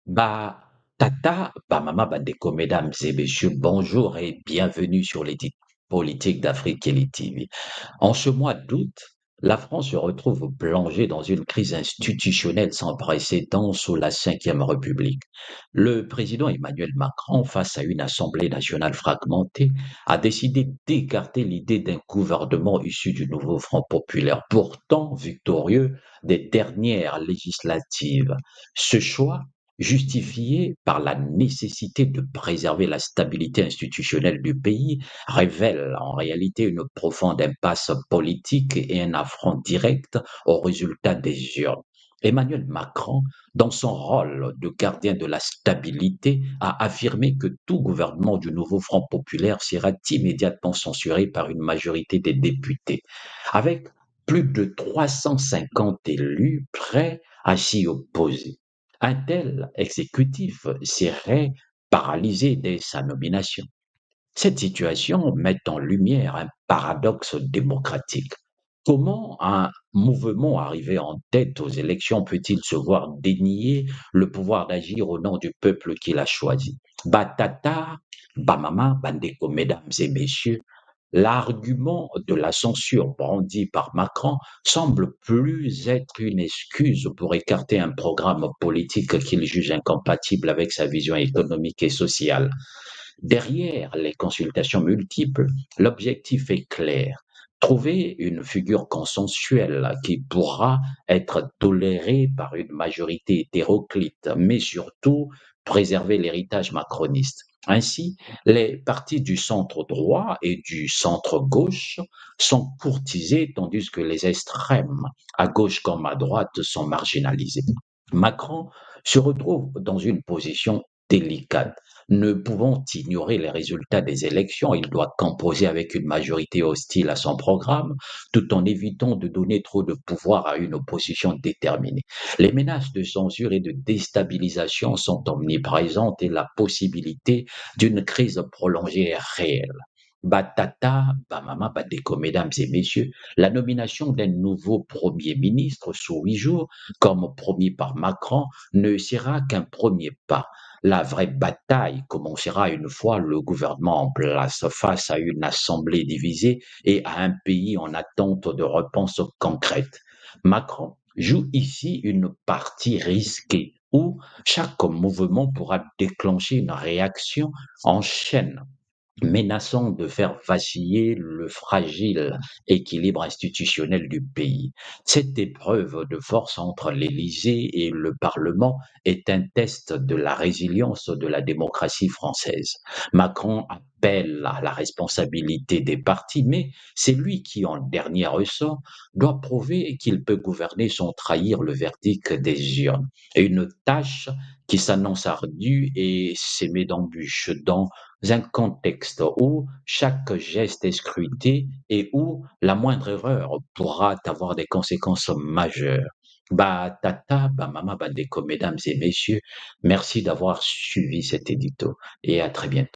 Tata, mama, bandeko, mesdames et messieurs, bonjour et bienvenue sur l'édite politique d'Afrique et les TV. En ce mois d'août, la France se retrouve plongée dans une crise institutionnelle sans précédent sous la Ve République. Le président Emmanuel Macron, face à une Assemblée nationale fragmentée, a décidé d'écarter l'idée d'un gouvernement issu du nouveau Front populaire, pourtant victorieux des dernières législatives. Ce choix, justifié par la nécessité de préserver la stabilité institutionnelle du pays, révèle en réalité une profonde impasse politique et un affront direct aux résultats des urnes. Emmanuel Macron, dans son rôle de gardien de la stabilité, a affirmé que tout gouvernement du nouveau Front populaire sera immédiatement censuré par une majorité des députés, avec plus de 350 élus prêts à s'y opposer. Un tel exécutif serait paralysé dès sa nomination. Cette situation met en lumière un paradoxe démocratique. Comment un mouvement arrivé en tête aux élections peut-il se voir dénier le pouvoir d'agir au nom du peuple qu'il a choisi? Batata, Bamama, Bandeko, mesdames et messieurs, l'argument de la censure brandi par Macron semble plus être une excuse pour écarter un programme politique qu'il juge incompatible avec sa vision économique et sociale. Derrière les consultations multiples, l'objectif est clair. Trouver une figure consensuelle qui pourra être tolérée par une majorité hétéroclite, mais surtout préserver l'héritage macroniste. Ainsi, les partis du centre droit et du centre gauche sont courtisés, tandis que les extrêmes, à gauche comme à droite, sont marginalisés. Macron se retrouve dans une position délicate. Ne pouvant ignorer les résultats des élections, il doit composer avec une majorité hostile à son programme, tout en évitant de donner trop de pouvoir à une opposition déterminée. Les menaces de censure et de déstabilisation sont omniprésentes et la possibilité d'une crise prolongée est réelle. Batata, Bamama, Badeko, mesdames et messieurs, la nomination d'un nouveau Premier ministre sous 8 jours, comme promis par Macron, ne sera qu'un premier pas. La vraie bataille commencera une fois le gouvernement en place face à une assemblée divisée et à un pays en attente de réponses concrètes. Macron joue ici une partie risquée où chaque mouvement pourra déclencher une réaction en chaîne menaçant de faire vaciller le fragile équilibre institutionnel du pays. Cette épreuve de force entre l'Élysée et le Parlement est un test de la résilience de la démocratie française. Macron appelle à la responsabilité des partis, mais c'est lui qui, en dernier ressort, doit prouver qu'il peut gouverner sans trahir le verdict des urnes. Et une tâche qui s'annonce ardue et s'émet d'embûches dans un contexte où chaque geste est scruté et où la moindre erreur pourra avoir des conséquences majeures. Tata, mama, bandeko, mesdames et messieurs, merci d'avoir suivi cet édito et à très bientôt.